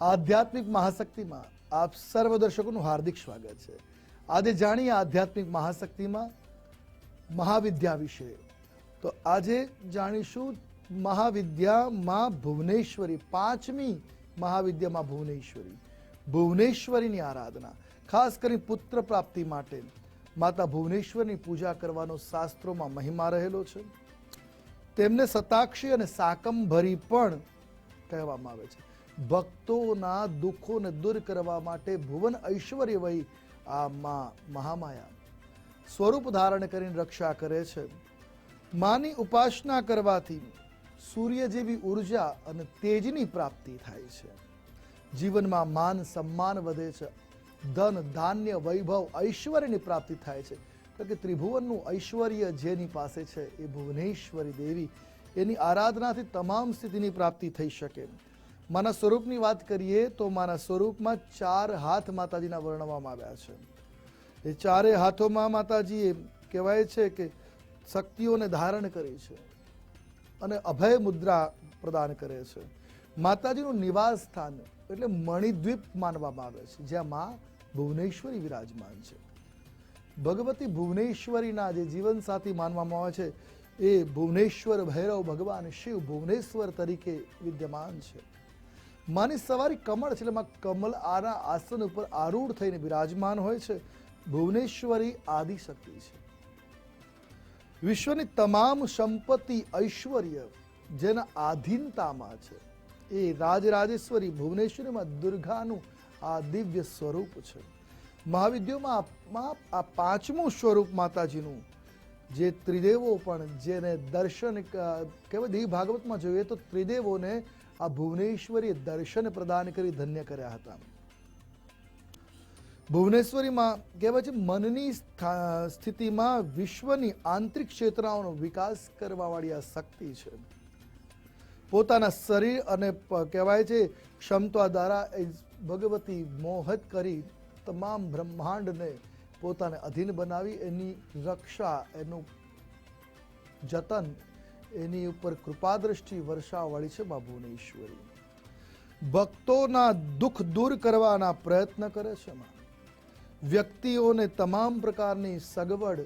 આધ્યાત્મિક મહાશક્તિમાં આપ સર્વ દર્શકોનું હાર્દિક સ્વાગત છે। આજે જાણીએ આધ્યાત્મિક મહાશક્તિમાં મહાવિદ્યા વિશે। તો આજે જાણીશું મહાવિદ્યા માં ભુવનેશ્વરી, પાંચમી મહાવિદ્યા માં ભુવનેશ્વરી, ભુવનેશ્વરીની આરાધના ખાસ કરી પુત્ર પ્રાપ્તિ માટે માતા ભુવનેશ્વરની પૂજા કરવાનો શાસ્ત્રોમાં મહિમા રહેલો છે। તેમને સતાક્ષી અને શાકંભરી પણ કહેવામાં આવે છે। ભક્તોના દુઃખોને દૂર કરવા માટે ભુવન ઐશ્વર્ય વહી આ મહામાયા સ્વરૂપ ધારણ કરીને રક્ષા કરે છે। માની ઉપાસના કરવાથી સૂર્ય જેવી ઉર્જા અને તેજની પ્રાપ્તિ થાય છે। જીવનમાં માન સન્માન વધે છે, ધન ધાન્ય વૈભવ ઐશ્વર્યની પ્રાપ્તિ થાય છે। કારણ કે ત્રિભુવનનું ઐશ્વર્ય જેની પાસે છે એ ભુવનેશ્વરી દેવી, એની આરાધનાથી તમામ સ્થિતિની પ્રાપ્તિ થઈ શકે। માના સ્વરૂપની વાત કરીએ તો માના સ્વરૂપમાં 4 હાથ માતાજીના વર્ણવવામાં આવ્યા છે। એ ચારે હાથોમાં માતાજીએ કહેવાય છે કે શક્તિઓને ધારણ કરી છે અને અભય મુદ્રા પ્રદાન કરે છે। માતાજીનું નિવાસ સ્થાન એટલે મણિદ્વીપ માનવામાં આવે છે, જ્યાં મા ભુવનેશ્વરી વિરાજમાન છે। ભગવતી ભુવનેશ્વરીના જે જીવનસાથી માનવામાં આવે છે એ ભુવનેશ્વર ભૈરવ ભગવાન શિવ ભુવનેશ્વર તરીકે વિદ્યમાન છે। માની સવારી કમળ છે, એટલે માં કમલ આના આસન ઉપર આરૂઢ થઈને બિરાજમાન હોય છે। ભુવનેશ્વરી આદિશક્તિ છે। વિશ્વની તમામ સંપત્તિ ઐશ્વર્ય જેના આધીનતામાં છે એ રાજરાજેશ્વરી ભુવનેશ્વરીમાં દુર્ગાનું આ દિવ્ય સ્વરૂપ છે। મહાવિદ્યોમાં આ પાંચમું સ્વરૂપ માતાજીનું, જે ત્રિદેવો પણ જેને દર્શન કહેવાય, દેવી ભાગવતમાં જોઈએ તો ત્રિદેવોને આ ભુવનેશ્વરીએ દર્શન પ્રદાન કરી ધન્ય કર્યા હતા। ભુવનેશ્વરીમાં કહેવાય છે મનની સ્થિતિમાં વિશ્વની આંતરિક ક્ષેત્રોનો વિકાસ કરવા વાળી આ શક્તિ છે। પોતાના શરીર અને કહેવાય છે ક્ષમતા દ્વારા ભગવતી મોહિત કરી તમામ બ્રહ્માંડને પોતાને અધીન બનાવી એની રક્ષા, એનું જતન, એની ઉપર કૃપાદ્રષ્ટિ વર્ષાવાળી છે મા ભુવનેશ્વરી। ભક્તોના દુઃખ દૂર કરવાના પ્રયત્ન કરે છે મા। વ્યક્તિઓને તમામ પ્રકારની સગવડ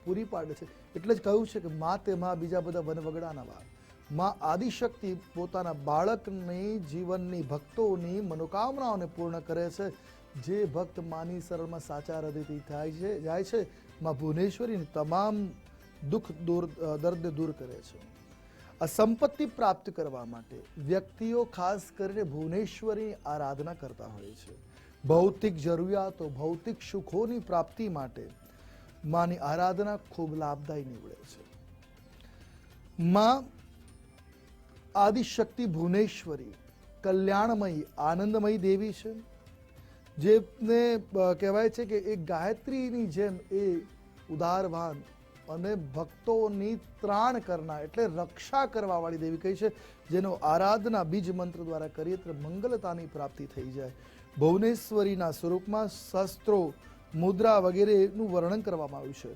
પૂરી પાડે છે। એટલે જ કહ્યું છે કે મા તે મા બીજા બધા વનવગડાના વા। મા આદિશક્તિ પોતાના બાળકની જીવનની ભક્તોની મનોકામનાઓને પૂર્ણ કરે છે। જે ભક્ત માની શરણમાં સાચા હૃદયથી જાય છે મા ભુવનેશ્વરીની તમામ દુઃખ દર્દ દૂર કરે છે। આ સંપત્તિ પ્રાપ્ત કરવા માટે વ્યક્તિઓ ખાસ કરીને ભુવનેશ્વરીની આરાધના કરતા હોય છે। ભૌતિક જરૂરિયાતો, ભૌતિક સુખોની પ્રાપ્તિ માટે માની આરાધના ખૂબ લાભદાયી નીવડે છે। માં આદિશક્તિ ભુવનેશ્વરી કલ્યાણમયી, આનંદમયી દેવી છે, જેને કહેવાય છે કે એ ગાયત્રીની જેમ એ ઉદારવાન અને ભક્તોની ત્રાણ કરનાર એટલે રક્ષા કરવા વાળી દેવી કહી છે। જેનો આરાધના બીજ મંત્ર દ્વારા કરીએ તો મંગલતાની પ્રાપ્તિ થઈ જાય। ભુવનેશ્વરીના સ્વરૂપમાં શસ્ત્રો, મુદ્રા વગેરેનું વર્ણન કરવામાં આવ્યું છે।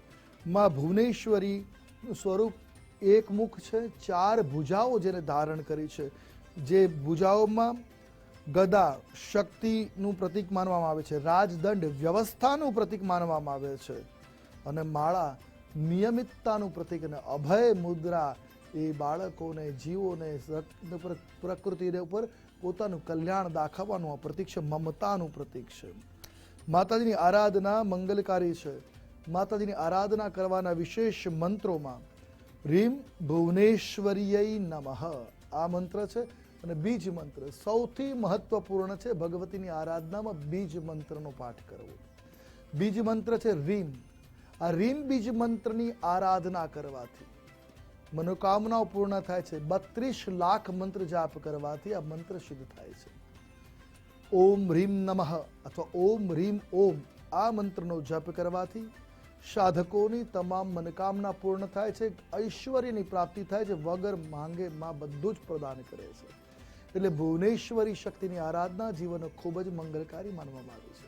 માં ભુવનેશ્વરીનું સ્વરૂપ એક મુખ છે, 4 ભુજાઓ જેને ધારણ કરી છે। જે ભુજાઓમાં ગદા શક્તિનું પ્રતીક માનવામાં આવે છે, રાજદંડ વ્યવસ્થાનું પ્રતીક માનવામાં આવે છે, અને માળા નિયમિતતાનું પ્રતીક, અને અભય મુદ્રા એ બાળકોને, જીવોને, પ્રકૃતિને ઉપર પોતાનું કલ્યાણ દાખવવાનું આ પ્રતીક છે, મમતાનું પ્રતીક છે। માતાજીની આરાધના મંગલકારી છે। માતાજીની આરાધના કરવાના વિશેષ મંત્રોમાં રીમ ભુવનેશ્વરીય નમઃ આ મંત્ર છે, અને બીજ મંત્ર સૌથી મહત્વપૂર્ણ છે। ભગવતીની આરાધનામાં બીજ મંત્રનો પાઠ કરવો। બીજ મંત્ર છે રીમ। આ રીમ બીજ મંત્રની આરાધના કરવાથી મનોકામનાઓ પૂર્ણ થાય છે। 32 લાખ મંત્ર જાપ કરવાથી આ મંત્ર સિદ્ધ થાય છે। ઓમ રીમ નમઃ અથવા ઓમ રીમ ઓમ આ મંત્રનો જપ કરવાથી સાધકોની તમામ મનોકામના પૂર્ણ થાય છે, ઐશ્વર્યની પ્રાપ્તિ થાય છે, વગર માંગે માં બધું જ પ્રદાન કરે છે। એટલે ભુવનેશ્વરી શક્તિની આરાધના જીવન ખૂબ જ મંગલકારી માનવામાં આવે છે।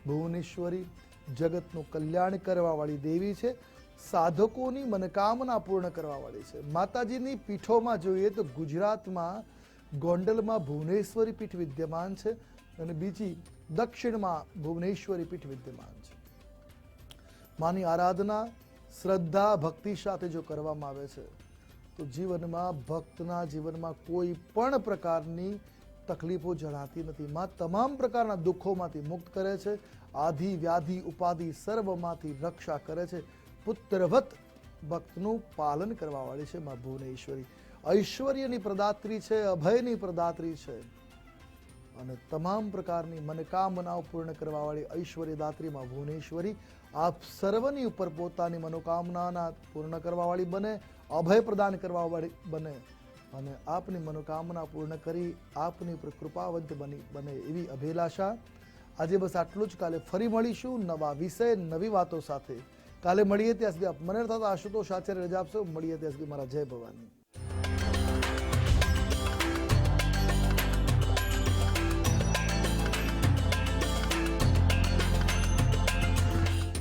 ભુવનેશ્વરી જગતનું કલ્યાણ કરવા વાળી દેવી છે। સાધકોની મનોકામના પૂર્ણ કરવા વાળી છે। માતાજીની પીઠોમાં જોઈએ તો ગુજરાતમાં ગોંડલમાં ભુવનેશ્વરી પીઠ વિદ્યમાન છે અને બીજી દક્ષિણમાં ભુવનેશ્વરી પીઠ વિદ્યમાન છે. માની આરાધના શ્રદ્ધા ભક્તિ સાથે જો કરવામાં આવે છે તો જીવનમાં ભક્તના જીવનમાં કોઈ પણ પ્રકારની તકલીફો જણાતી નથી. માં તમામ પ્રકારના દુઃખોમાંથી મુક્ત કરે છે. આધિ વ્યાધિ ઉપાધિ સર્વમાંથી રક્ષા કરે છે. પુત્રવત ભક્તનું પાલન કરવાવાળી છે માં ભુવનેશ્વરી. ઐશ્વર્યની પ્રદાત્રી છે, અભયની પ્રદાત્રી છે અને તમામ પ્રકારની મનોકામનાઓ પૂર્ણ કરવાવાળી ઐશ્વર્યદાત્રી માં ભુવનેશ્વરી આપ સર્વની ઉપર પોતાની મનોકામનાના પૂર્ણ કરવાવાળી બને, અભય પ્રદાન કરવાવાળી બને અને આપની મનોકામના પૂર્ણ કરી આપની ઉપર કૃપાવંત બને એવી અભિલાષા. આજે બસ આટલું જ. કાલે ફરી મળીશું નવા વિષય નવી વાતો સાથે. કાલે મળીએ ત્યાં સુધી આપ મને થતા આશુતોષ આચાર્ય રજા આપશો. મળીએ ત્યાં સુધી મારા જય ભવાની.